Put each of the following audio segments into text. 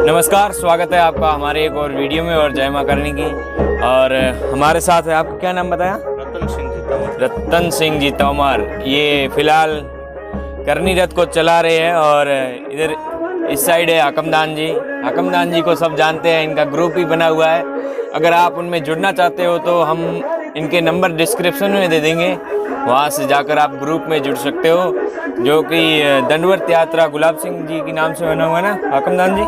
नमस्कार, स्वागत है आपका हमारे एक और वीडियो में और जय मां करनी की। और हमारे साथ है, आपका क्या नाम बताया? रतन सिंह जी तोमर। ये फिलहाल करनी रथ को चला रहे हैं। और इधर इस साइड है हकमदान जी। हकमदान जी को सब जानते हैं, इनका ग्रुप ही बना हुआ है। अगर आप उनमें जुड़ना चाहते हो तो हम इनके नंबर डिस्क्रिप्शन में दे देंगे, वहाँ से जाकर आप ग्रुप में जुड़ सकते हो, जो कि दंडवत यात्रा गुलाब सिंह जी के नाम से बना हुआ है ना हकमदान जी?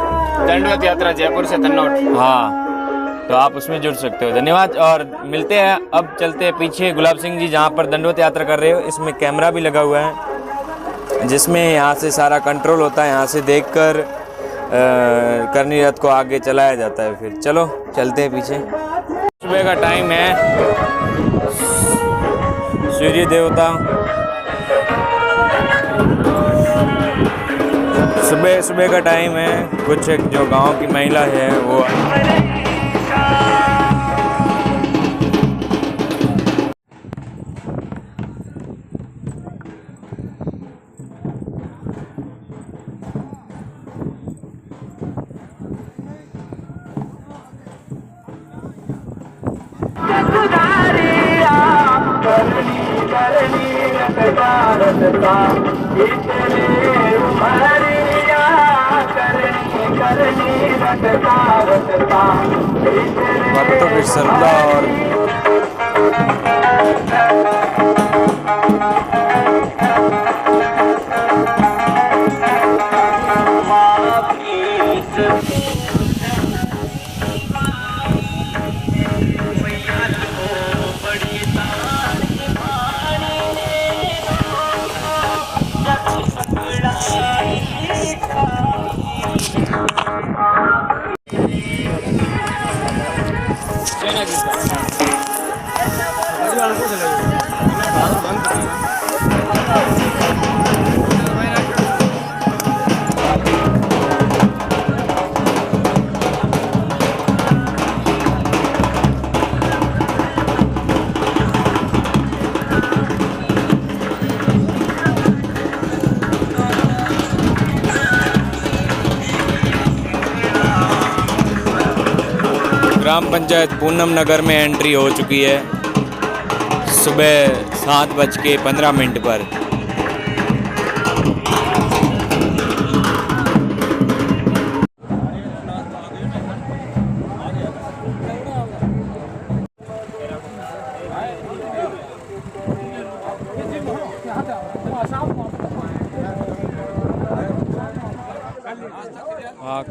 दंडवत यात्रा जयपुर से तन्नौट। हाँ, तो आप उसमें जुड़ सकते हो। धन्यवाद। और मिलते हैं, अब चलते हैं पीछे गुलाब सिंह जी जहाँ पर दंडवत यात्रा कर रहे हो। इसमें कैमरा भी लगा हुआ है, जिसमें यहाँ से सारा कंट्रोल होता है। यहाँ से देखकर करनी रथ को आगे चलाया जाता है। फिर चलो चलते हैं पीछे। सुबह का टाइम है, सूर्य देवता सुबह का टाइम है। कुछ जो गांव की महिला है वो भक्तों की श्रद्धा और ग्राम पंचायत पूनम नगर में एंट्री हो चुकी है सुबह 7:15 पर। हाँ,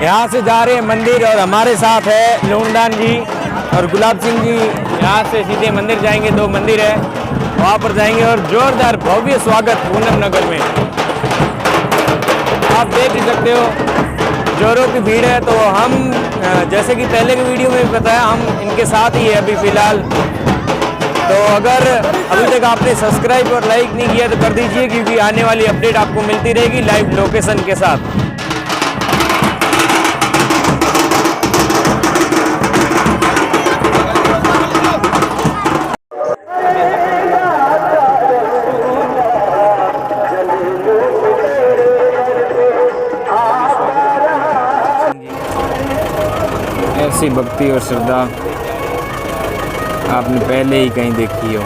यहाँ से जा रहे हैं मंदिर और हमारे साथ है लूणदान जी और गुलाब सिंह जी। यहाँ से सीधे मंदिर जाएंगे, 2 मंदिर है वहाँ पर जाएंगे और जोरदार भव्य स्वागत पूनम नगर में। आप देख ही सकते हो जोरों की भीड़ है। तो हम जैसे कि पहले की वीडियो में भी बताया, हम इनके साथ ही है अभी फ़िलहाल। तो अगर अभी तक आपने सब्सक्राइब और लाइक नहीं किया तो कर दीजिए, क्योंकि आने वाली अपडेट आपको मिलती रहेगी लाइव लोकेशन के साथ। ऐसी भक्ति और श्रद्धा आपने पहले ही कहीं देखी हो।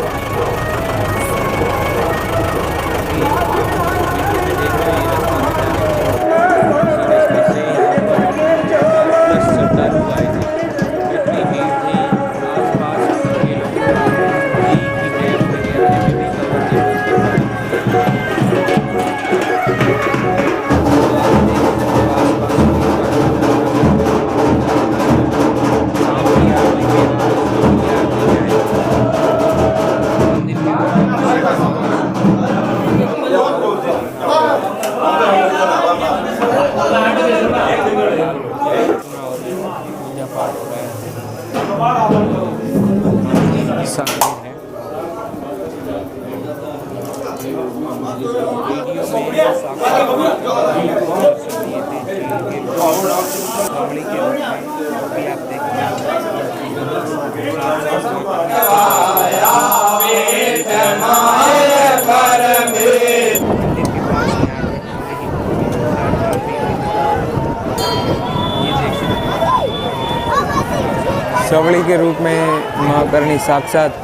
सवड़ी के रूप में माँ करणी साक्षात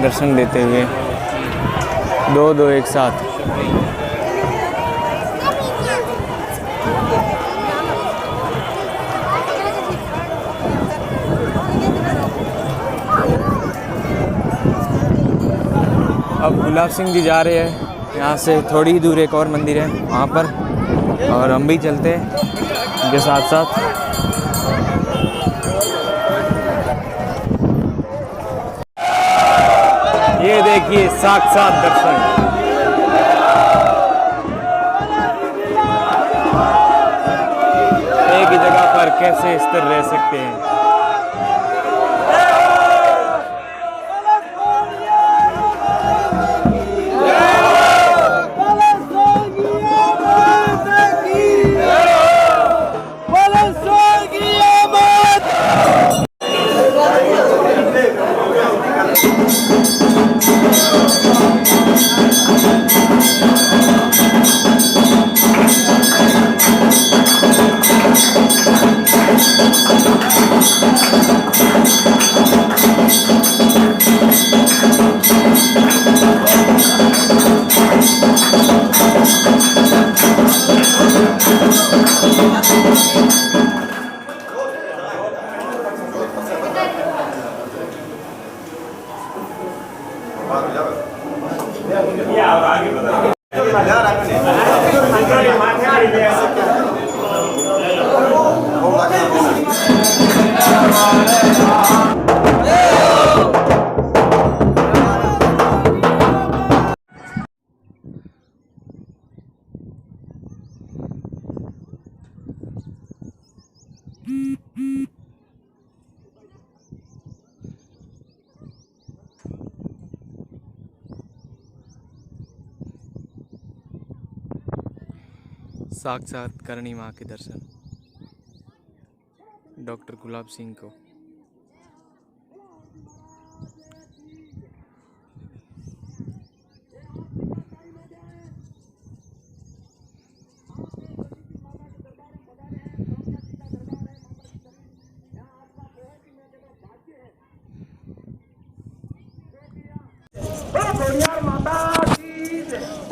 दर्शन देते हुए 2 एक साथ। अब गुलाब सिंह जी जा रहे हैं, यहाँ से थोड़ी ही दूर एक और मंदिर है वहाँ पर, और हम भी चलते हैं उनके साथ साथ। ये देखिए साक्षात दर्शन। एक ही जगह पर कैसे स्थिर रह सकते हैं। साक्षात करणी माँ के दर्शन डॉक्टर गुलाब सिंह को।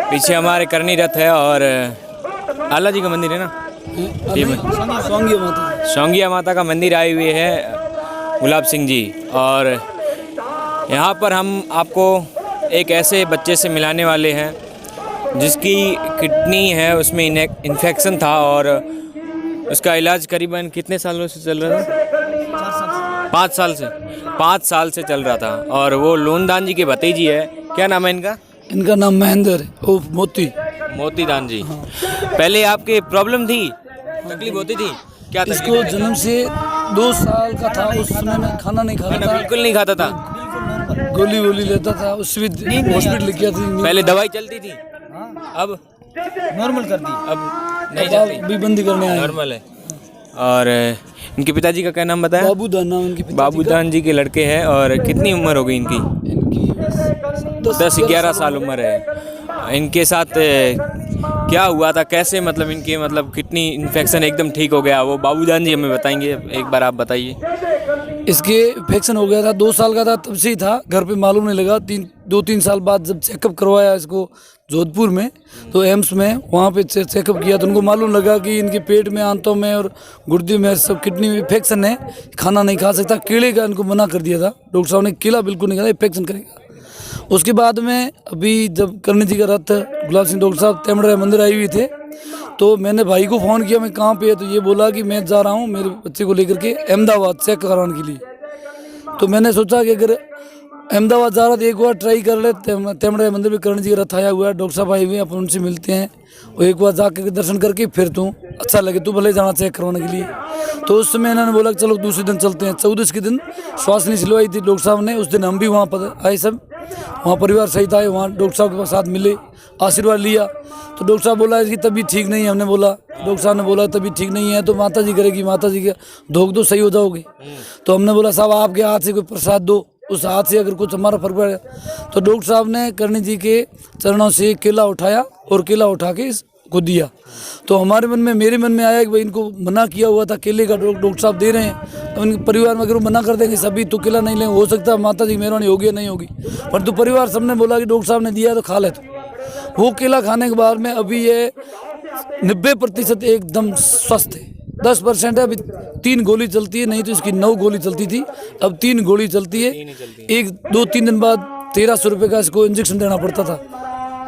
पीछे हमारे करनी रथ है और आला जी का मंदिर है ना, सौंगिया माता का मंदिर आए हुए है गुलाब सिंह जी। और यहाँ पर हम आपको एक ऐसे बच्चे से मिलाने वाले हैं जिसकी किडनी है उसमें इन्फेक्शन था और उसका इलाज करीबन कितने सालों से चल रहा था? 5 साल से। 5 साल से चल रहा था। और वो लोनदान जी के भतीजी है, क्या नाम है इनका? इनका नाम महेंद्र है, वो मोती दान जी। पहले आपके प्रॉब्लम थी, तकलीफ होती थी क्या? इसको जन्म से 2 साल का था, उस समय में खाना नहीं खाता था, बिल्कुल नहीं खाता था, गोली वोली लेता था, उससे भी हॉस्पिटल लेके आती थी। पहले दवाई चलती थी, अब नॉर्मल कर दी, अब नहीं चलती, भी बंदी करने आए। नॉर्मल है। और इनके पिताजी का क्या नाम बताया? बाबूदान नाम इनके पिताजी बाबूदान जी के लड़के हैं। और कितनी उम्र हो गई इनकी? इनकी 10-11 साल उम्र है। इनके साथ क्या हुआ था, कैसे मतलब इनके मतलब कितनी इन्फेक्शन एकदम ठीक हो गया, वो बाबूजान जी हमें बताएंगे, एक बार आप बताइए। इसके इन्फेक्शन हो गया था, 2 साल का था तब से ही था, घर पे मालूम नहीं लगा। 2-3 साल बाद जब चेकअप करवाया इसको जोधपुर में, तो एम्स में वहाँ पे चेकअप किया तो उनको मालूम लगा कि इनके पेट में, आंतों में और गुर्दे में सब किडनी में इन्फेक्शन है, खाना नहीं खा सकता। केले का इनको मना कर दिया था डॉक्टर साहब ने, केला बिल्कुल नहीं खाना, इन्फेक्शन करेगा। उसके बाद में अभी जब करणी जी का रथ गुलाब सिंह डॉक्टर साहब तेमड़ा मंदिर आए हुए थे, तो मैंने भाई को फ़ोन किया, मैं कहाँ पे है, तो ये बोला कि मैं जा रहा हूँ मेरे बच्चे को लेकर के अहमदाबाद चेक कराने के लिए। तो मैंने सोचा कि अगर अहमदाबाद जा रहा तो एक बार ट्राई कर ले, तेमड़ा मंदिर में कर्ण जी का रथ आया हुआ है, डॉक्टर साहब आए हुए हैं, अपन उनसे मिलते हैं और एक बार जाकर दर्शन करके फिर तू अच्छा लगे तू भले जाना चेक करवाने के लिए। तो उस समय इन्होंने बोला कि चलो दूसरे दिन चलते हैं। 14 के दिन श्वास नहीं सिलवाई थी डॉक्टर साहब ने, उस दिन हम भी वहाँ पर आए, सब वहाँ परिवार सहित आए, वहाँ डॉक्टर साहब के साथ मिले, आशीर्वाद लिया। तो डॉक्टर साहब बोला इसकी तबीयत ठीक नहीं है, हमने बोला, डॉक्टर साहब ने बोला तबीयत ठीक नहीं है तो माता जी करेगी, माता जी का धोख दो सही हो जाओगे। तो हमने बोला साहब आपके हाथ से कोई प्रसाद दो, उस हाथ से अगर कुछ हमारा फर्क पड़ेगा। तो डॉक्टर साहब ने करणी जी के चरणों से केला उठाया और केला उठा के इसको दिया। तो हमारे मन में, मेरे मन में आया कि भाई इनको मना किया हुआ था केले का, डॉक्टर साहब दे रहे हैं, तो उनके परिवार में अगर वो मना कर देंगे सभी तो केला नहीं लेंगे, हो सकता है माता जी की मेहरबानी होगी या नहीं होगी, पर तो परिवार सबने बोला कि डॉक्टर साहब ने दिया तो खा ले। तो वो केला खाने के बाद में अभी ये 90% एकदम स्वस्थ है, 10% है अभी। 3 गोली चलती है, नहीं तो इसकी 9 गोली चलती थी, अब 3 गोली चलती है। 1-2-3 दिन बाद 1300 रुपये का इसको इंजेक्शन देना पड़ता था,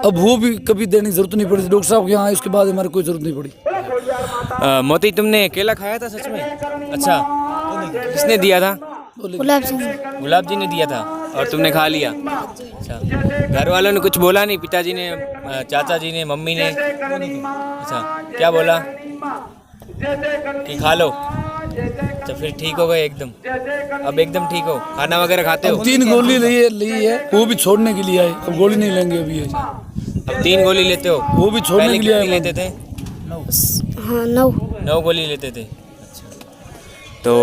अब वो भी कभी देने की जरूरत नहीं पड़ी। डॉक्टर साहब के यहाँ उसके बाद हमारे कोई जरूरत नहीं पड़ी। मोती तुमने केला खाया था सच में? अच्छा, किसने दिया था? गुलाब जी ने दिया था और तुमने खा लिया? अच्छा, घर वालों ने कुछ बोला नहीं? पिताजी ने, चाचा जी ने, मम्मी ने? अच्छा, क्या बोला कि खा लो? अच्छा, फिर ठीक हो गए एकदम? अब एकदम ठीक हो, खाना वगैरह खाते हो? 3 गोली ली है, वो भी छोड़ने के लिए आए, अब गोली नहीं लेंगे अभी। अब 3 गोली लेते हो? वो भी छोड़ने के लिए आए। लेते थे? 9 गोली लेते थे। अच्छा, तो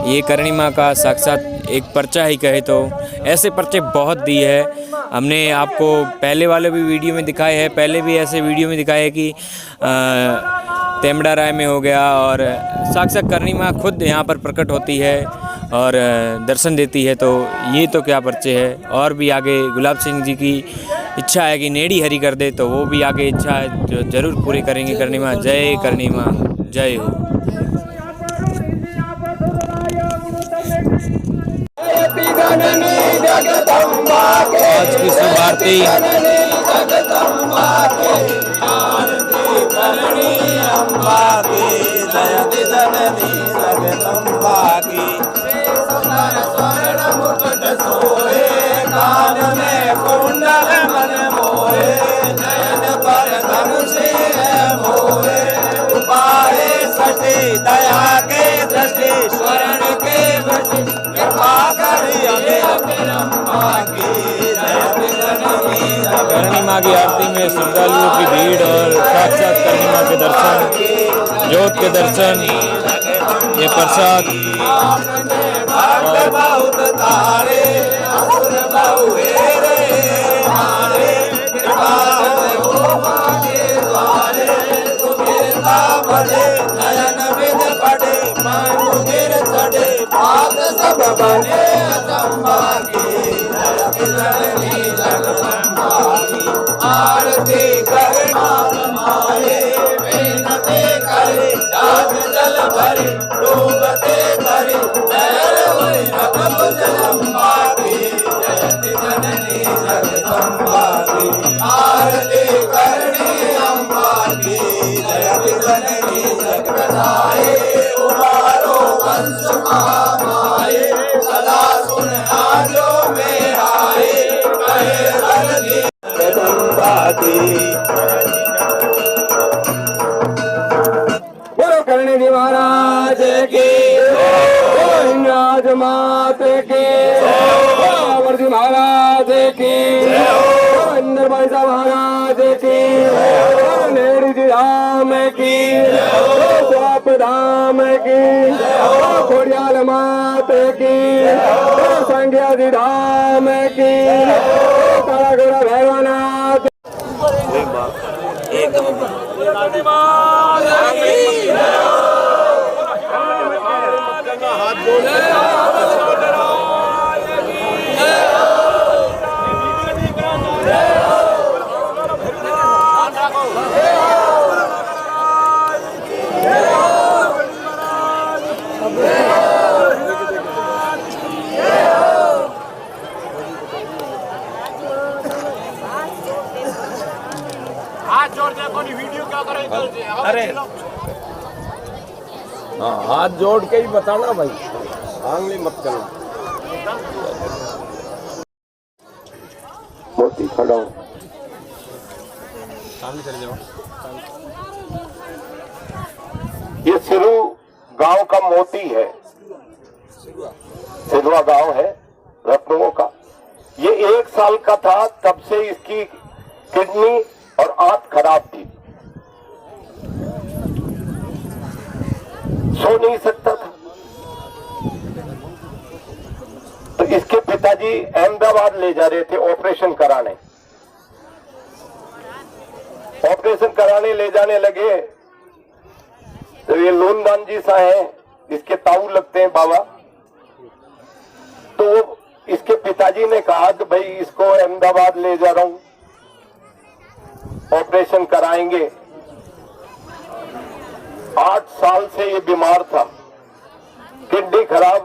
ये करणी माँ का साक्षात एक पर्चा ही कहे तो, ऐसे पर्चे बहुत दिए है हमने आपको, पहले वाले भी वीडियो में दिखाए हैं, पहले भी ऐसे वीडियो में दिखाए है कि तेमड़ा राय में हो गया, और साक्षात करणी माँ खुद यहाँ पर प्रकट होती है और दर्शन देती है। तो ये तो क्या पर्चे है। और भी आगे गुलाब सिंह जी की इच्छा है कि नेड़ी हरी कर दे, तो वो भी आगे इच्छा है जो जरूर पूरी करेंगे करणी माँ। जय करणी माँ, जय हो। आज की शुभ आरती दया के दृष्टि स्वर्ण के वृष्टि कृपा करी करणी माँ की आरती में श्रद्धालुओं की भीड़ और साक्षात करणी माँ के दर्शन, जोत के दर्शन, ये प्रसाद बहुत तारे असुर बहु हेरे मारे कृपा भले नयन विद पड़े मन गिर चढ़े पाप सब बने अचंबा की आरती करे हमारे विनती करे जाग जल भरे डूबते करे नैर हुई रघु जलम्बा की जयति जननी जगदम्बा की आरती करणी अम्बा की जयति जननी जगदम्बा बसाए उबारो वंश महामाए सदा सुन आजो में आए कहे रघुवीर जगदम्बा की बोलो करणी जी महाराज की हिंगराज मात की वर्दी महाराज की इंद्र भाई साहब महाराज की नेहरू जी धाम की स्वाप धाम की खोड़ियाल मात की संज्ञा जी धाम की काला गोरा भैरवनाथ हाथ जोड़ दे कोई वीडियो क्या करे अरे हाँ हाथ जोड़ के ही बताना भाई, आंगली मत करना। मोती खड़ा हूं। सामने चले जाओ। ये सिरू गांव का मोती है, सिरवा गांव है रत्नों का। ये 1 साल का था तब से इसकी किडनी और आंत खराब थी, सो नहीं सकता था। तो इसके पिताजी अहमदाबाद ले जा रहे थे ऑपरेशन कराने। ऑपरेशन कराने ले जाने लगे तो ये लोनदान जी सा है, इसके ताऊ लगते हैं बाबा। तो इसके पिताजी ने कहा कि भाई इसको अहमदाबाद ले जा रहा हूं, ऑपरेशन कराएंगे। 8 साल से ये बीमार था, किडनी खराब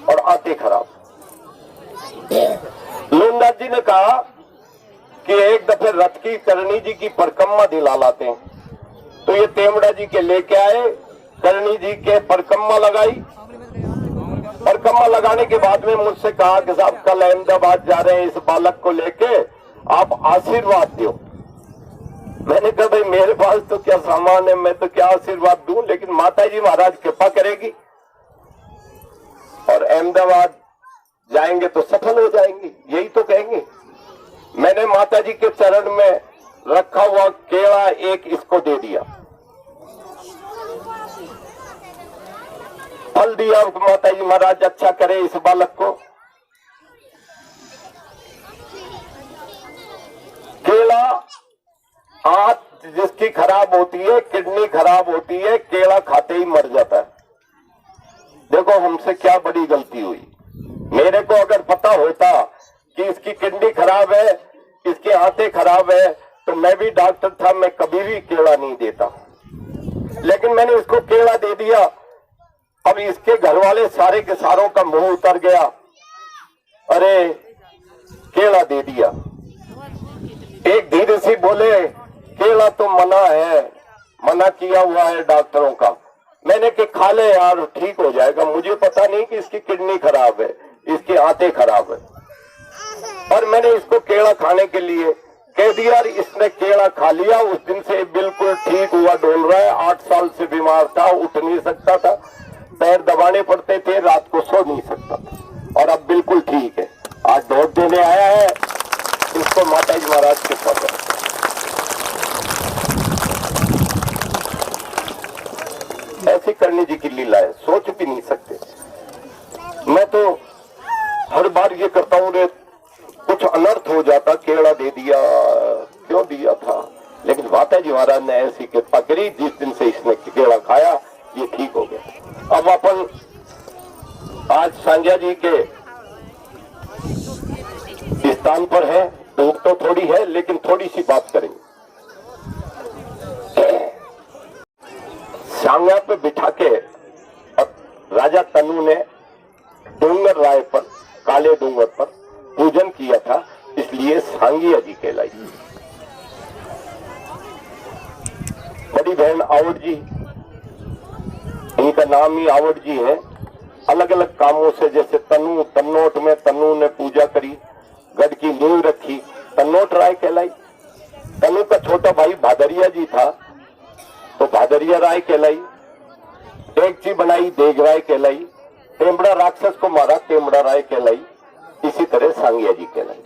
और आंतें खराब। लोनदास जी ने कहा कि एक दफे रथ की करणी जी की परिक्रमा दिला लाते हैं। तो ये तेमड़ा जी के लेके आए, करणी जी के परिक्रमा लगाई। परिक्रमा लगाने के बाद में मुझसे कहा कि साहब कल अहमदाबाद जा रहे हैं, इस बालक को लेके आप आशीर्वाद दो। मैंने कहा भाई मेरे पास तो क्या सामान है, मैं तो क्या आशीर्वाद दूं, लेकिन माता जी महाराज कृपा करेगी और अहमदाबाद जाएंगे तो सफल हो जाएंगे, यही तो कहेंगे। मैंने माता जी के चरण में रखा हुआ केला एक इसको दे दिया, फल दिया। माता जी महाराज अच्छा करे इस बालक को। केला आंत जिसकी खराब होती है, किडनी खराब होती है, केला खाते ही मर जाता है। देखो हमसे क्या बड़ी गलती हुई। मेरे को अगर पता होता कि इसकी किडनी खराब है, इसके आंतें खराब है, तो मैं भी डॉक्टर था, मैं कभी भी केला नहीं देता। लेकिन मैंने इसको केला दे दिया। अब इसके घर वाले सारे के सारों का मुंह उतर गया, अरे केला दे दिया। एक धीरे से बोले केला तो मना है, मना किया हुआ है डॉक्टरों का। मैंने कि खा ले यार, ठीक हो जाएगा। मुझे पता नहीं कि इसकी किडनी खराब है, इसकी आंतें खराब है। और मैंने इसको केला खाने के लिए कह दिया, इसने केला खा लिया। उस दिन से बिल्कुल ठीक हुआ, डोल रहा है। 8 साल से बीमार था, उठ नहीं सकता था, पैर दबाने पड़ते थे, रात को सो नहीं सकता था, और अब बिल्कुल ठीक है। आज ढोट देने आया है, इसको माता जी महाराज के पता। ऐसी करणी जी की लीला है, सोच भी नहीं सकते। मैं तो हर बार ये करता हूँ, रे कुछ अनर्थ हो जाता, केला दे दिया, क्यों दिया था। लेकिन माता जी महाराज ने ऐसी कृपा करी, जिस दिन से इसने केला खाया ये ठीक हो गया। अब अपन आज संजय जी के स्थान पर है, धूप तो थोड़ी है लेकिन थोड़ी सी बात करेंगे। सांगा पे बिठा के राजा तनु ने डूंगर राय पर, काले डूंगर पर पूजन किया था, इसलिए सांगिया जी कहलाई। बड़ी बहन आवड़ जी इनका नाम ही आवड़ जी है। अलग अलग कामों से, जैसे तन्नोट में तन्नू ने पूजा करी, गढ़ की नींव रखी, तन्नोट राय कहलाई। तन्नू का छोटा भाई भादरिया जी था तो भादरिया राय कहलाई। डेगची बनाई, देग राय कहलाई। टेमड़ा राक्षस को मारा, टेमड़ा राय कहलाई। इसी तरह सांगिया जी कहलाई।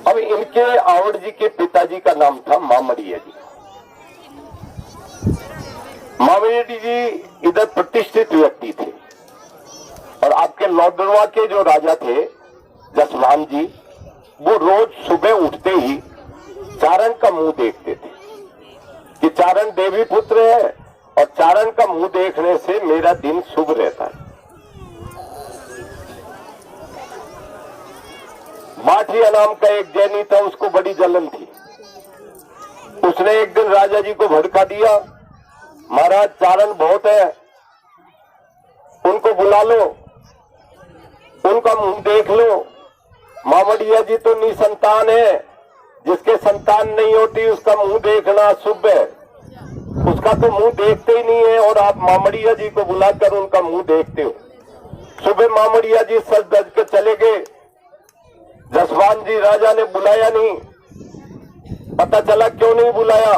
अब इनके आवड़ जी के पिताजी का नाम था मामड़िया जी। मामड़िया जी इधर प्रतिष्ठित व्यक्ति थे और आपके लौडरवा के जो राजा थे जसवान जी, वो रोज सुबह उठते ही चारण का मुंह देखते थे कि चारण देवी पुत्र है और चारण का मुंह देखने से मेरा दिन शुभ रहता है। माठिया नाम का एक जैनी था, उसको बड़ी जलन थी। उसने एक दिन राजा जी को भड़का दिया, महाराज चारण बहुत है, उनको बुला लो, उनका मुंह देख लो। मामड़िया जी तो निसंतान है, जिसके संतान नहीं होती उसका मुंह देखना शुभ है। उसका तो मुंह देखते ही नहीं है और आप मामड़िया जी को बुलाकर उनका मुंह देखते हो। सुबह मामड़िया जी सज धज के चले गए। जसवान जी राजा ने बुलाया नहीं। पता चला क्यों नहीं बुलाया,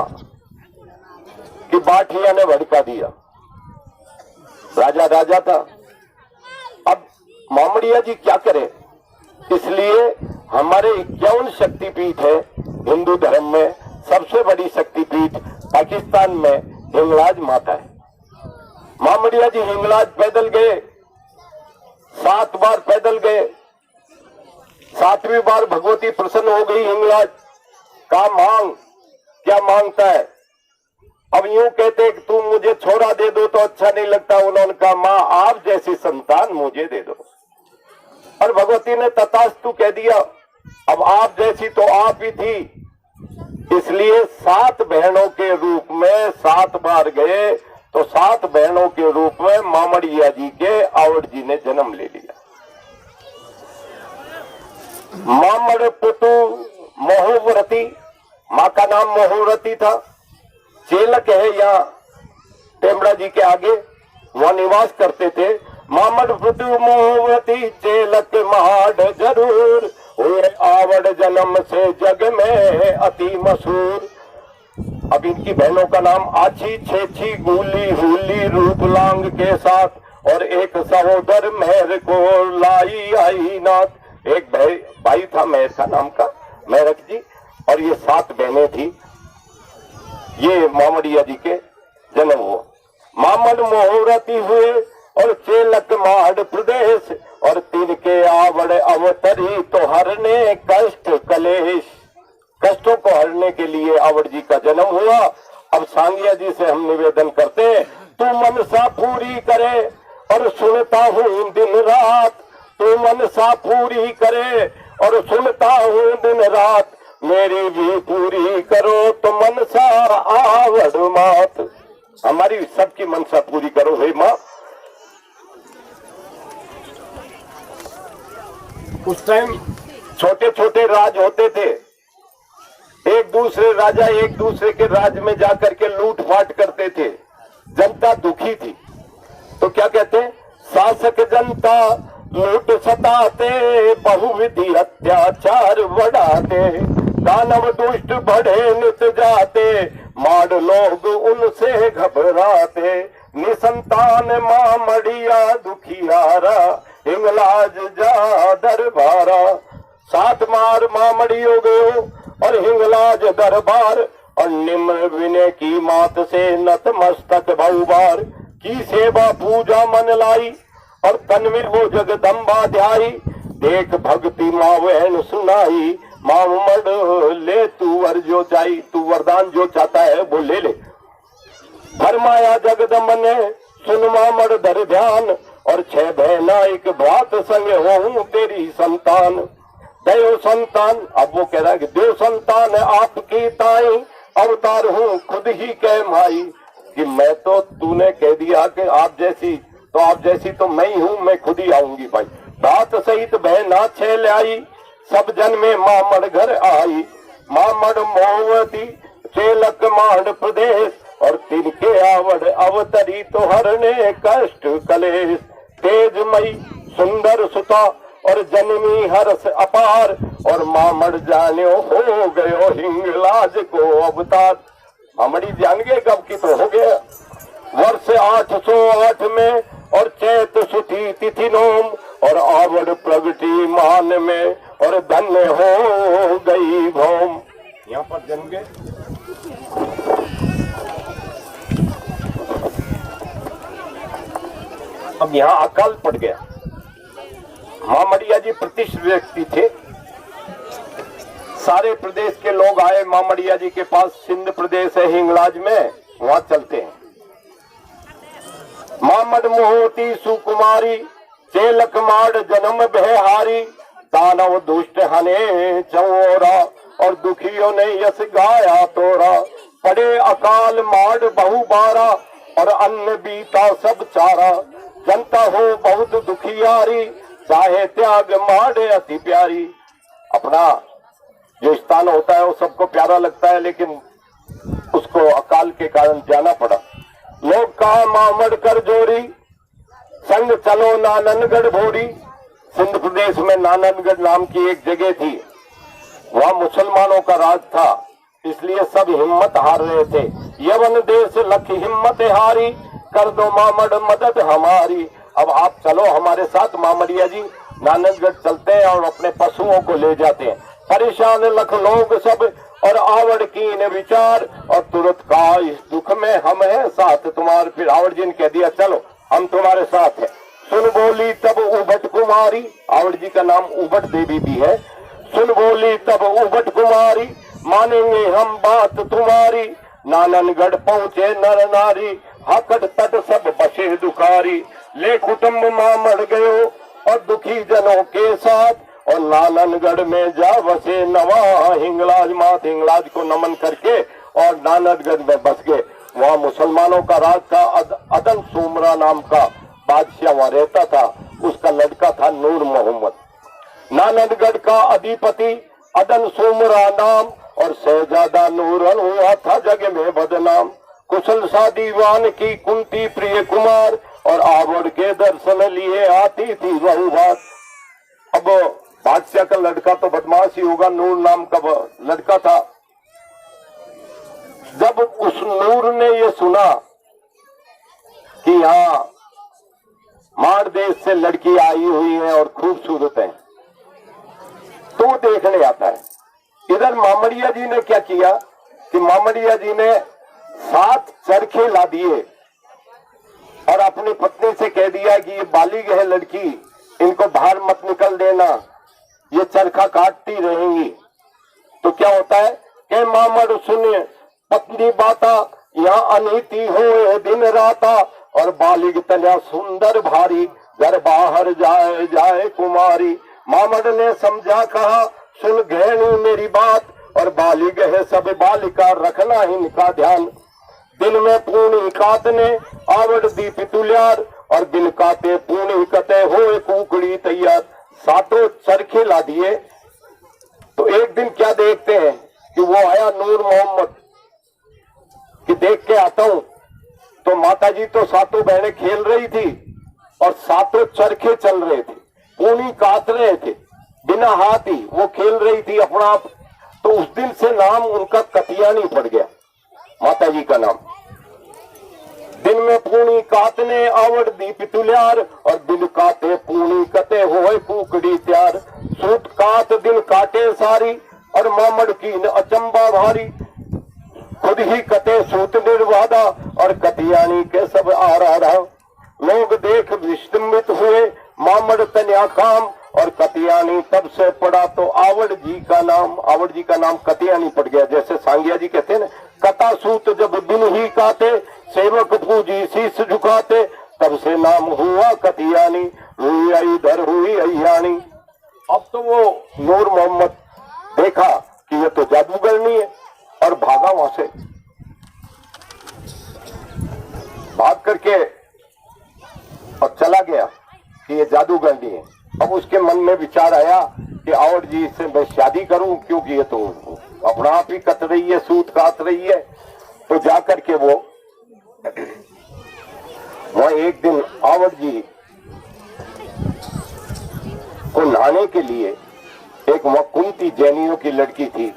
कि बाठिया ने भड़का दिया। राजा था। अब मामड़िया जी क्या करे, इसलिए हमारे 51 शक्तिपीठ है हिंदू धर्म में। सबसे बड़ी शक्तिपीठ पाकिस्तान में हिंगलाज माता है। मामड़िया जी हिंगलाज पैदल गए, 7 बार पैदल गए। 7वीं बार भगवती प्रसन्न हो गई। हिंगलाज का मांग, क्या मांगता है? अब यूं कहते कि तुम मुझे छोरा दे दो तो अच्छा नहीं लगता। उन्होंने कहा मां आप जैसी संतान मुझे दे दो। और भगवती ने तथास्तु कह दिया। अब आप जैसी तो आप ही थी, इसलिए 7 बहनों के रूप में 7 बार गए तो 7 बहनों के रूप में मामड़िया जी के आवड़ जी ने जन्म ले लिया। मामड़ पुतु मोहव्रती, माँ का नाम मोहव्रती था। चेलक है यहाँ टेमड़ा जी के आगे, वहां निवास करते थे। मामड़ पुतु मोहव्रती चेलक महाड जरूर, हुए आवड़ जन्म से जग में अति मशहूर। अब इनकी बहनों का नाम आछी, छेछी, गूली, हुली, रूपलांग के साथ और एक सहोदर मेहर को लाई आई नाथ। एक भाई था मेहर का नाम का, मेहरक जी, और ये 7 बहनें थी। ये मामड़िया जी के जन्म हुआ। मामड़ मोहव्रती हुए और चेलक माड़ प्रदेश, और तिनके आवड़ अवतरी तो हरने कष्ट कलेश। कष्टों को हरने के लिए आवड़ जी का जन्म हुआ। अब सांगिया जी से हम निवेदन करते, तू मनसा पूरी करे और सुनता हूँ दिन रात। तू मनसा पूरी करे और सुनता हूँ दिन रात, मेरी भी पूरी करो तो मनसा आवड़ मात। हमारी सबकी मनसा पूरी करो हे माँ। उस टाइम छोटे छोटे राज होते थे। एक दूसरे राजा एक दूसरे के राज में जाकर के लूट फाट करते थे। जनता दुखी थी तो क्या कहते, शासक जनता लूट सताते, बहुविधि अत्याचार बढ़ाते, दानव दुष्ट बढ़े नित जाते, माड़ लोग उनसे घबराते। निसंतान मामड़िया दुखियारा, हिंगलाज जा दरबारा। 7 बार मामड़ी हो गयो और हिंगलाज दरबार, और निम्न विनय की मात से नतमस्तक बहुबार। की सेवा पूजा मन लाई और तन्वीर वो जगदम्बा ध्याई, देख भक्ति मावैन सुनाई। मामड़ ले तू वर जो चाही, तू वरदान जो चाहता है वो ले ले। फरमाया जगदम्ब ने सुन मामड़ धर ध्यान, और 6 बहना एक भ्रात संग होऊं तेरी संतान। देव संतान, अब वो कह रहा है कि देव संतान आपकी ताई, अवतार हूँ खुद ही कह माई। कि मैं तो, तूने कह दिया कि आप जैसी तो मैं ही हूँ, मैं खुद ही आऊंगी भाई। भ्रात सहित बहना 6 लाई, सब जन में मामड़ घर आई। मामड़ मोहवती चेलक माड़ प्रदेश, और तिनके आवड़ अवतरी तो हरने कष्ट कलेश। तेजमयी सुंदर सुता और जन्मी हर्ष अपार, और मामड़ जान्यो हो गयो हिंगलाज को अवतार। मामड़ी जान गए कब की तो हो गया वर्ष 808 में, और चैत सुथी तिथि नोम, और आवड़ प्रगति मान में, और धन्य हो गई भौम। यहाँ पर जन्म गए। अब यहाँ अकाल पड़ गया। मामड़िया जी प्रतिष्ठित व्यक्ति थे। सारे प्रदेश के लोग आए मामड़िया जी के पास। सिंध प्रदेश है हिंगलाज में, वहां चलते हैं। मामड़ मोहती सुकुमारी, चेलक माड़ जन्म बेहारी, दानव दुष्ट हने चौरा, और दुखियों ने यश गाया तोरा। पड़े अकाल माड़ बहु बारा, और अन्न बीता सब चारा। जनता हो बहुत दुखियारी, चाहे त्याग माड़े अति प्यारी। अपना जो स्थान होता है वो सबको प्यारा लगता है, लेकिन उसको अकाल के कारण जाना पड़ा। लोग कहा मामड़ कर जोरी, संग चलो नाननगढ़ भोरी। सिंध प्रदेश में नाननगढ़ नाम की एक जगह थी, वहां मुसलमानों का राज था, इसलिए सब हिम्मत हार रहे थे। यवन देश लख हिम्मत हारी, कर दो मामड़ मदद हमारी। अब आप चलो हमारे साथ। मामड़िया जी नाननगढ़ चलते हैं और अपने पशुओं को ले जाते हैं। परेशान लख लोग सब, और आवड़ कीन विचार, और तुरंत का इस दुख में हम हैं साथ तुम्हारे। फिर आवड़ जी ने कह दिया चलो हम तुम्हारे साथ हैं। सुन बोली तब उबट कुमारी, आवड़ जी का नाम उबट देवी भी है। सुन बोली तब उबट कुमारी, मानेंगे हम बात तुम्हारी। नाननगढ़ पहुंचे नर नारी, हकट तट सब बसे दुखारी। ले कुटुंब मामड़ गयो, और दुखी जनों के साथ, और नाननगढ़ में जा बसे नवा। हिंगलाज मात हिंगलाज को नमन करके और नाननगढ़ में बस गए। वहाँ मुसलमानों का राज था। अदन सुमरा नाम का बादशाह वहाँ रहता था। उसका लड़का था नूर मोहम्मद। नाननगढ़ का अधिपति अदन सुमरा नाम, और शहजादा नूरन हुआ था जग में बदनाम। कुशल सा दीवान की कुंती प्रिय कुमार, और आवड़ के दर्शन लिए आती थी बहु बात। अब बादशाह का लड़का तो बदमाश ही होगा, नूर नाम का लड़का था। जब उस नूर ने ये सुना कि यहाँ माड़ देश से लड़की आई हुई है और खूबसूरत है, तो देखने आता है। इधर मामड़िया जी ने क्या किया कि मामड़िया जी ने 7 चरखे ला दिए, और अपनी पत्नी से कह दिया कि ये बालिग है लड़की, इनको बाहर मत निकल देना, ये चरखा काटती रहेंगी। तो क्या होता है कि मामड़ सुने पत्नी बाता, यहाँ अनीति हो दिन राता, और बालिग तन्या सुंदर भारी, घर बाहर जाए जाए कुमारी। मामड़ ने समझा कहा सुन गहनी मेरी बात, और बालिग है सब बालिका रखना इनका ध्यान। दिन में पूनी कातने आवड़ दी पितुलियार, और दिन काते पूनी कते होए कुकड़ी तैयार। 7 चरखे ला दिए। तो एक दिन क्या देखते हैं कि वो आया नूर मोहम्मद कि देख के आता हूं, तो माताजी तो 7 बहनें खेल रही थी, और 7 चरखे चल रहे थे, पूनी काट रहे थे, बिना हाथ ही वो खेल रही थी अपना आप। तो उस दिन से नाम उनका कतियानी पड़ गया, माताजी का नाम। दिन में पूनी कातने आवड़ दी पितुलियार, और दिन काटे पूनी कते होए कुकड़ी त्यार। सूत कात दिन काटे सारी, और मामड़ की अचंबा भारी। खुद ही कते सूत निर्वादा, और कतियानी के सब आ रहा। लोग देख विस्मित हुए मामड़ तन्या काम, और कतियानी तब से पड़ा तो आवड़ जी का नाम। आवड़ जी का नाम कतियानी पड़ गया। जैसे सांगिया जी कहते हैं ना, कता सूत जब दिन ही काते, सेवक पूजी शीश झुकाते, तब से नाम हुआ कतियानी। हुई इधर हुई अयानी। अब तो वो नूर मोहम्मद देखा कि ये तो जादूगरनी है, और भागा वहां से। भाग करके और चला गया कि ये जादूगरनी है। अब उसके मन में विचार आया कि आवड़ जी से मैं शादी करूं, क्योंकि ये तो अपना आप ही कत रही है, सूत काट रही है। तो जाकर के वो वहां एक दिन आवड़ जी को नहाने के लिए एक वहां कुंती जैनियों की लड़की थी,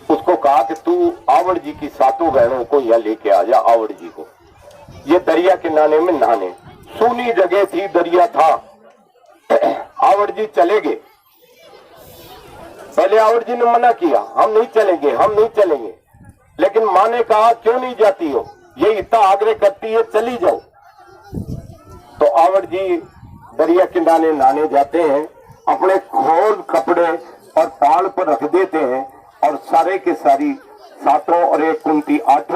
उसको कहा कि तू आवड़ जी की 7 बहनों को यहाँ लेके आ जा, आवड़ जी को ये दरिया किनारे में नहाने। सूनी जगह थी, दरिया था। आवड़ जी चले गए। पहले आवड़ जी ने मना किया, हम नहीं चलेंगे, हम नहीं चलेंगे, लेकिन माँ ने कहा क्यों नहीं जाती हो, ये इतना आग्रह करती है, चली जाओ। तो आवड़ जी दरिया किनारे नहाने जाते हैं, अपने खोल कपड़े और ताल पर रख देते हैं और सारे के सारी 7 और एक कुंती 8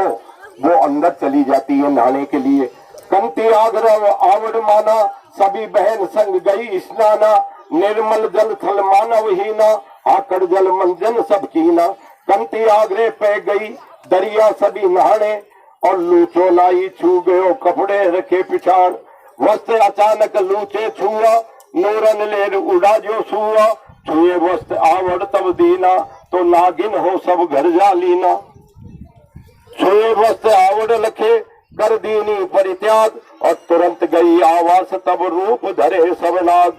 वो अंदर चली जाती है नहाने के लिए। कुंती आग्रह आवड़ माना, सभी बहन संग गई स्नाना, निर्मल जल थल मानव हीना, आकड़ जल मंजन सब कीना। कुंती आग्रह पे गई दरिया सभी नहाने, और लूचो लाई छू गयो कपड़े रखे पिछाड़। वस्त्र अचानक लूचे छुआ, नूरन लेर उड़ा जो सुआ, छुए वस्त्र आवड़ तब दीना, तो नागिन हो सब घर जा लीना। छुए वस्त्र आवड़ लखे कर दीनी परित्याग, और तुरंत गई आवास तब रूप धरे सब नाग।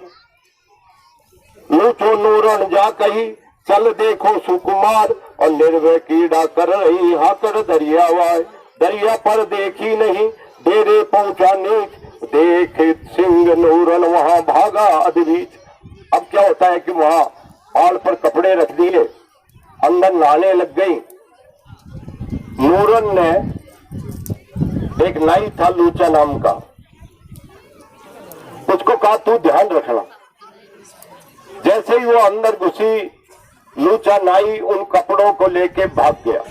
लूचो नूरन जा कही चल देखो सुकुमार, और निर्भय कीड़ा कर रही हाकड़ दरियावाय। दरिया पर देखी नहीं डेरे पहुंचा नीच, देख सिंह नूरन वहां भागा अधबीच। अब क्या होता है कि वहां पाल पर कपड़े रख दिए, अंदर नहाने लग गई। नूरन ने, एक नाई था लूचा नाम का, उसको कहा तू ध्यान रखना। जैसे ही वो अंदर घुसी, लूचा नाई उन कपड़ों को लेके भाग गया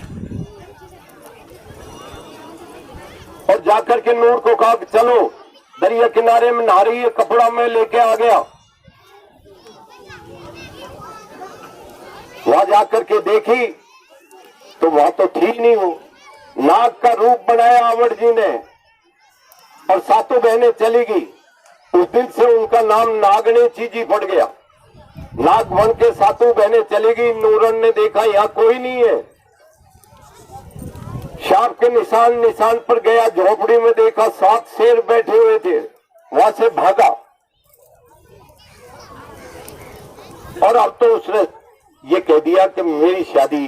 और जाकर के नूर को कहा कि चलो दरिया किनारे में नहा रही है, कपड़ा मैं लेके आ गया। वहां जाकर के देखी तो वहां तो थी नहीं वो, नाग का रूप बनाया आवड़ जी ने और 7 बहनें चली गई। उस दिन से उनका नाम नागने चीजी पड़ गया। नाग बन के 7 बहनें चली गई। नूरन ने देखा यहाँ कोई नहीं है, शाप के निशान पर गया, झोपड़ी में देखा 7 शेर बैठे हुए थे, वहां से भागा। और अब तो उसने ये कह दिया कि मेरी शादी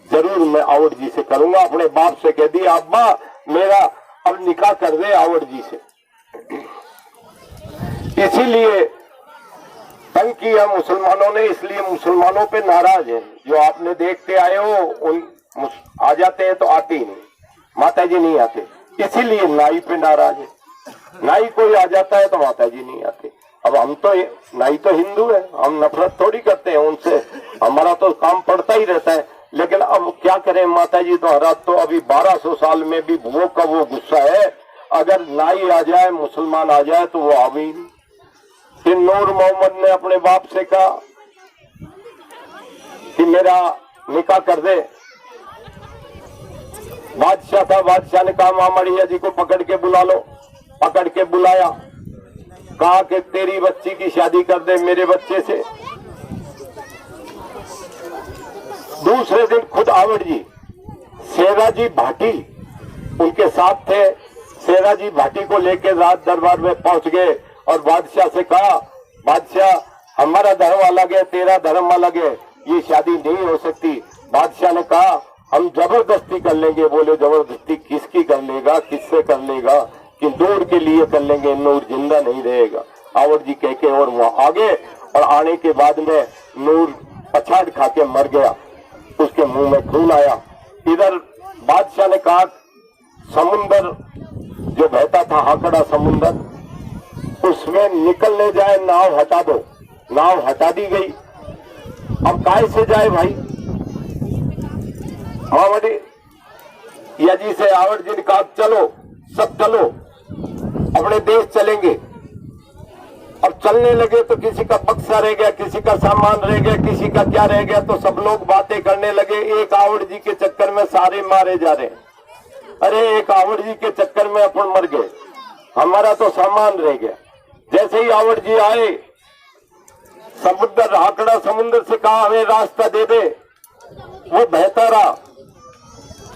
जरूर मैं आवड़ जी से करूंगा। अपने बाप से कह दिया अब्बा मेरा अब निकाह कर दे आवड़ जी से। इसीलिए तंग किया मुसलमानों ने, इसलिए मुसलमानों पे नाराज है। जो आपने देखते आए हो उन आ जाते हैं तो आते ही नहीं, माता जी नहीं आते, इसीलिए नाई पे नाराज है। नाई कोई आ जाता है तो माता जी नहीं आते। अब हम तो, नाई तो हिंदू है, हम नफरत थोड़ी करते हैं उनसे, हमारा तो काम पड़ता ही रहता है। लेकिन अब क्या करें, माता जी द्वारा तो अभी 1200 साल में भी वो का वो गुस्सा है। अगर नाई आ जाए, मुसलमान आ जाए तो वो आवे ही नहीं। फिर नूर मोहम्मद ने अपने बाप से कहा कि मेरा निकाह कर दे। बादशाह था, बादशाह ने कहा मामड़िया जी को पकड़ के बुला लो। पकड़ के बुलाया, कहा कि तेरी बच्ची की शादी कर दे मेरे बच्चे से। दूसरे दिन खुद आवड़ जी शेराजी भाटी उनके साथ थे। शेराजी भाटी को लेकर रात दरबार में पहुंच गए और बादशाह से कहा बादशाह हमारा धर्म अलग है, तेरा धर्म अलग है, ये शादी नहीं हो सकती। बादशाह ने कहा हम जबरदस्ती कर लेंगे। बोले जबरदस्ती किसकी कर लेगा, किससे कर लेगा, कि नूर के लिए कर लेंगे, नूर जिंदा नहीं रहेगा। आवड़ जी कह के और वहां आगे, और आने के बाद में नूर पछाड़ खा के मर गया, उसके मुंह में खून आया। इधर बादशाह ने कहा समुंदर जो बहता था, हाकड़ा समुंदर, उसमें निकलने जाए नाव हटा दो। नाव हटा दी गई। अब काय से जाए भाई, मामड़ी या जी से आवड़ जी ने कहा चलो सब चलो, अपने देश चलेंगे। अब चलने लगे तो किसी का बक्सा रह गया, किसी का सामान रह गया, किसी का क्या रह गया, तो सब लोग बातें करने लगे। एक आवड़ जी के चक्कर में सारे मारे जा रहे हैं। अरे एक आवड़ जी के चक्कर में अपन मर गए, हमारा तो सामान रह गया। जैसे ही आवड़ जी आए, समुद्र हाकड़ा समुद्र से कहा हमें रास्ता दे दे, वो बहता रहा।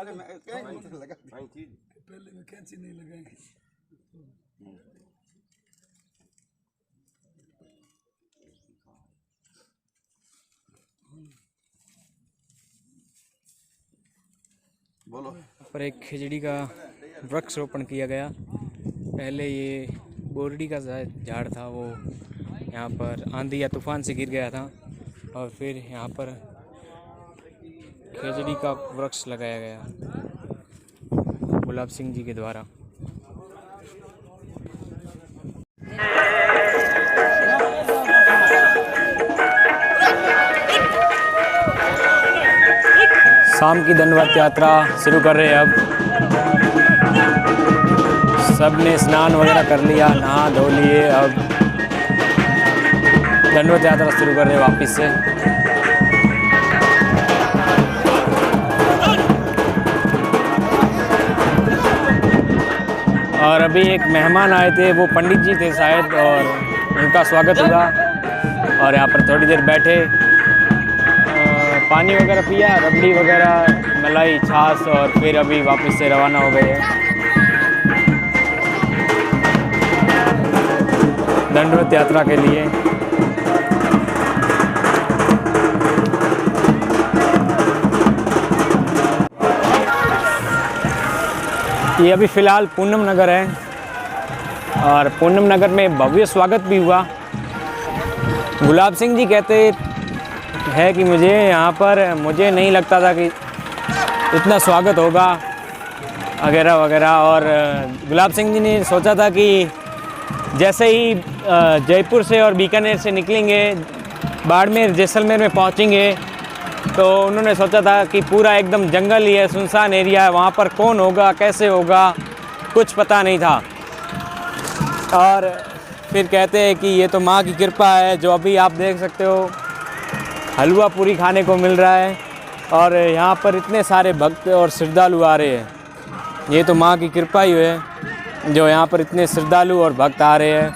पहले में कैंची नहीं लगाएंगे। पर एक खिचड़ी का वृक्ष रोपण किया गया। पहले ये बोरडी का झाड़ था, वो यहाँ पर आंधी या तूफान से गिर गया था और फिर यहाँ पर खिचड़ी का वृक्ष लगाया गया गुलाब सिंह जी के द्वारा। शाम की दंडवत यात्रा शुरू कर रहे हैं। अब सब ने स्नान वगैरह कर लिया, नहा धो लिए। अब दंडवत यात्रा शुरू कर रहे हैं वापस से। और अभी एक मेहमान आए थे, वो पंडित जी थे शायद, और उनका स्वागत हुआ और यहाँ पर थोड़ी देर बैठे, पानी वगैरह पिया, रबड़ी वगैरह, मलाई, छाछ, और फिर अभी वापस से रवाना हो गए हैं दंडवत यात्रा के लिए। ये अभी फ़िलहाल पूनम नगर है और पूनम नगर में भव्य स्वागत भी हुआ। गुलाब सिंह जी कहते है कि मुझे नहीं लगता था कि इतना स्वागत होगा वगैरह वगैरह। और गुलाब सिंह जी ने सोचा था कि जैसे ही जयपुर से और बीकानेर से निकलेंगे, बाड़मेर जैसलमेर में पहुंचेंगे, तो उन्होंने सोचा था कि पूरा एकदम जंगल ही है, सुनसान एरिया है, वहाँ पर कौन होगा, कैसे होगा, कुछ पता नहीं था। और फिर कहते हैं कि ये तो माँ की कृपा है, जो अभी आप देख सकते हो हलवा पूरी खाने को मिल रहा है और यहाँ पर इतने सारे भक्त और श्रद्धालु आ रहे हैं। ये तो माँ की कृपा ही है जो यहाँ पर इतने श्रद्धालु और भक्त आ रहे हैं।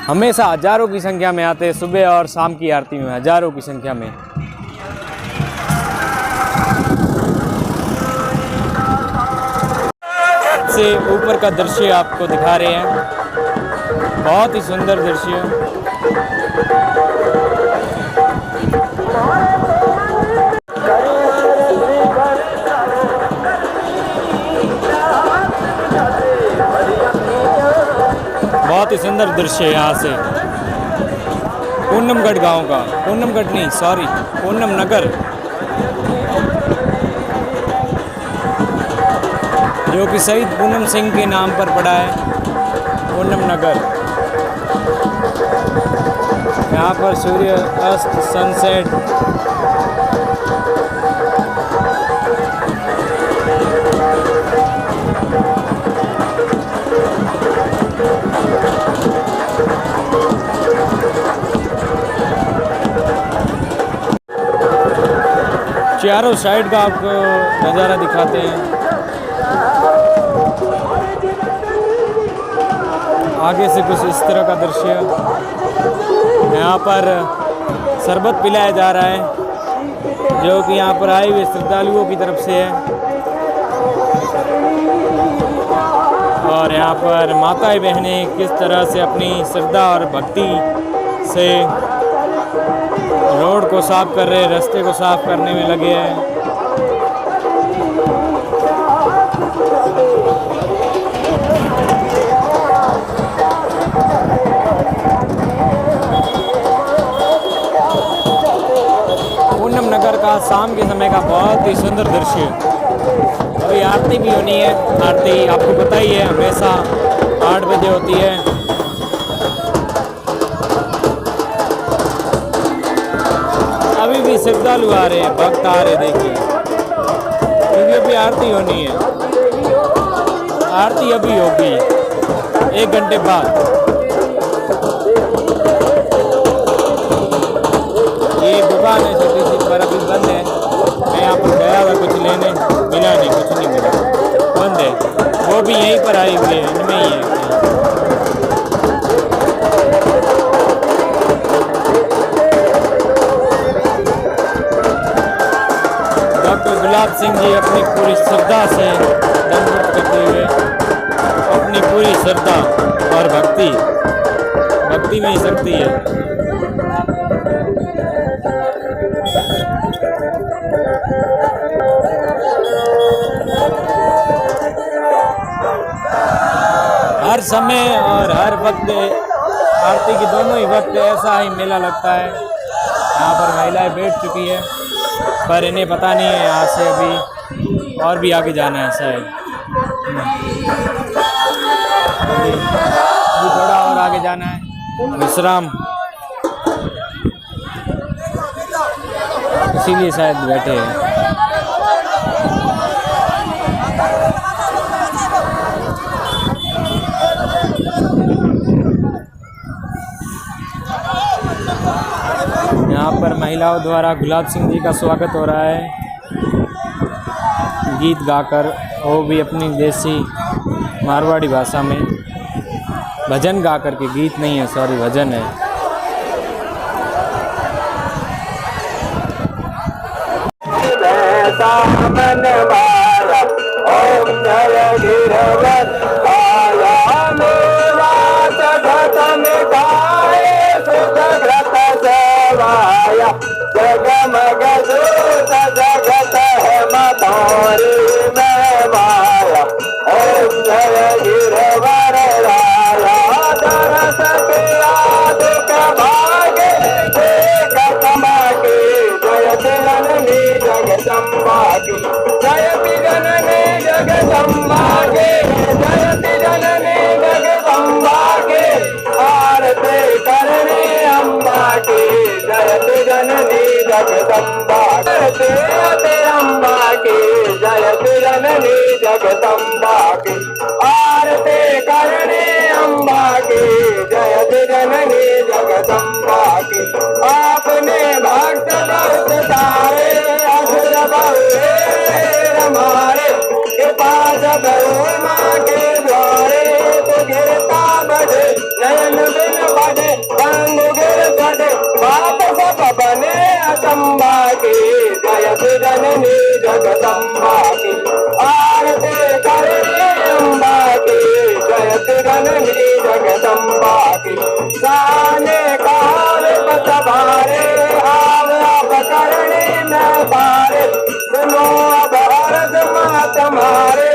हमेशा हज़ारों की संख्या में आते हैं, सुबह और शाम की आरती में हज़ारों की संख्या में। से ऊपर का दृश्य आपको दिखा रहे हैं, बहुत ही सुंदर दृश्य। बहुत ही सुंदर दृश्य है यहाँ से पूनमगढ़ गांव का, पूनमगढ़ नहीं सॉरी पूनम नगर, जो कि शहीद पूनम सिंह के नाम पर पड़ा है, पूनम नगर। यहाँ पर सूर्य अस्त, सनसेट, चारों साइड का आपको नज़ारा दिखाते हैं। आगे से कुछ इस तरह का दृश्य, यहाँ पर शरबत पिलाया जा रहा है जो कि यहाँ पर आए हुए श्रद्धालुओं की तरफ से है। और यहाँ पर माताएं बहनें किस तरह से अपनी श्रद्धा और भक्ति से रोड को साफ कर रहे हैं, रास्ते को साफ करने में लगे हैं। पूनम नगर का शाम के समय का बहुत ही सुंदर दृश्य। अभी आरती भी होनी है, आरती आपको पता ही है हमेशा 8 बजे होती है। अभी भी श्रद्धालु आ रहे हैं, भक्त आ रहे, देखिए, क्योंकि अभी आरती होनी है। आरती अभी होगी 1 घंटे बाद। ये दुकान है छोटी सी, पर अभी बंद है। मैं यहाँ पर गया हुआ कुछ लेने, मिला नहीं, कुछ नहीं मिला, बंद है। वो भी यहीं पर आई हुई है, इनमें ही है। डॉक्टर गुलाब सिंह सिंह जी अपनी पूरी श्रद्धा से दंडवत करते हुए अपनी पूरी श्रद्धा और भक्ति में ही शक्ति है। हर समय और हर वक्त आरती की दोनों ही वक्त ऐसा ही मेला लगता है। यहाँ पर महिलाएं बैठ चुकी है, पर इन्हें पता नहीं है यहाँ से अभी और भी आगे जाना है। ऐसा है, अभी थोड़ा और आगे जाना है, विश्राम, इसीलिए शायद बैठे हैं। यहाँ पर महिलाओं द्वारा गुलाब सिंह जी का स्वागत हो रहा है, गीत गाकर, वो भी अपनी देसी मारवाड़ी भाषा में भजन गा कर के, गीत नहीं है सॉरी भजन है। जगमग दूत जगत है मतारी में माया, ओम जय गिरवर राया, दरस पिया दुख भागे एक समागे, जय जननी जगदम्बा की, जय जननी जगदम्बा के, जय जननी जगदम्बा के, आरती करनी अम्बा की, जय जननी जगदम्बा, जयते अम्बा की, जयते जननी जगदम्बा की, आरती करणी अम्बा की, जयते जननी जगदम्बा की। आपने भक्त बहुत तारे असुर बहुरे हमारे, कृपा जब माँ के द्वारे, तो गिरता बढ़े नयन बिन बढ़े, रंग गिर बढ़े बाप सब बने अचंबा की, जयत जननी जगदम्बा की, आरती करणी अम्बा की, जयत जननी जगदम्बा की। साने काल बतबारे आव आप करणी न पारे, सुनो अब अर्ज माँ तुम्हारे,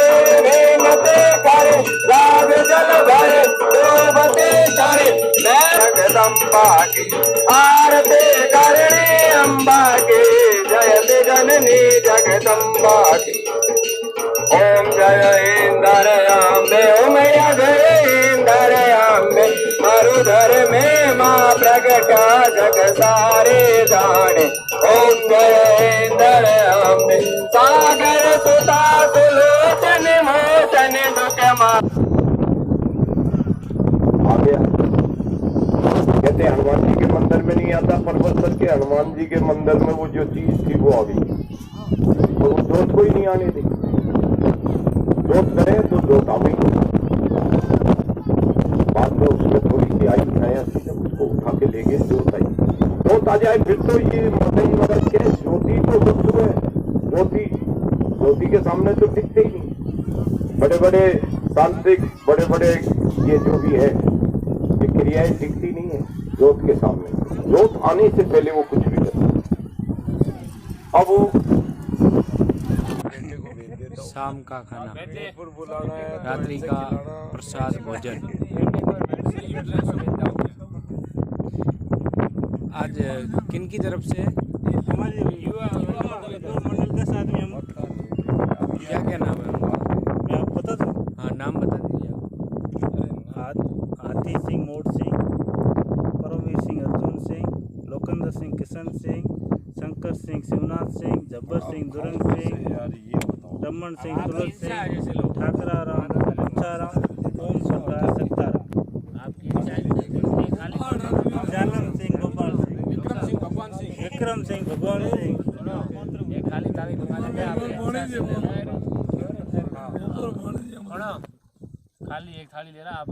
विनती करे लाभ जल भरे, डूबते करे जगदम्बा की, आरती करणी अम्बा की, जयत जननी जगदम्बा की। ओम जय इंदर अम्बे, ओम जय इंदर अम्बे, मरुधर में माँ प्रगट जग सारे जाने, ओम जय इंदर अम्बे, सागर सुता सुलोचन मोचन दुख माँ। कहते हनुमान जी के मंदिर में नहीं आता, परवत्तर के हनुमान जी के मंदिर में वो जो चीज थी वो आ गई, तो वो जोत कोई नहीं आने दी, जोत करे तो जोत आ गई। बाद में उसमें थोड़ी सी आई नया सी, जब उसको उठा के ले गए जोत आई, जोत आ जाए फिर तो ये मतई मदद के ज्योति तो सब है, ज्योति के सामने तो टिकते ही नहीं। बड़े बड़े तांत्रिक, बड़े बड़े ये जो भी है ये क्रियाएं टिकती नहीं है जोत के सामने, जोत आने से पहले वो कुछ भी करता। अब वो शाम का खाना, रात्रि का प्रसाद भोजन। आज किन की तरफ से? हमारे युवा मंडल के साथ में हम। क्या क्या नाम है उनका? मैं आपको बता दूं? हाँ, नाम बता दीजिए। हाथी सिंह मोड़ सिंह, परमवीर सिंह अर्जुन सिंह, लोकेंद्र सिंह किशन सिंह, शंकर सिंह शिवनाथ सिंह, जब्बर सिंह दुरंग सिंह, रमन सिंह तुलत सिंह, ठाकरा राम, अच्छा राम, ओम सरदार सत्ताराम, जानम सिंह गोपाल सिंह, विक्रम सिंह भगवान सिंह। खाली ताली खाली एक थाली ले रहा आप।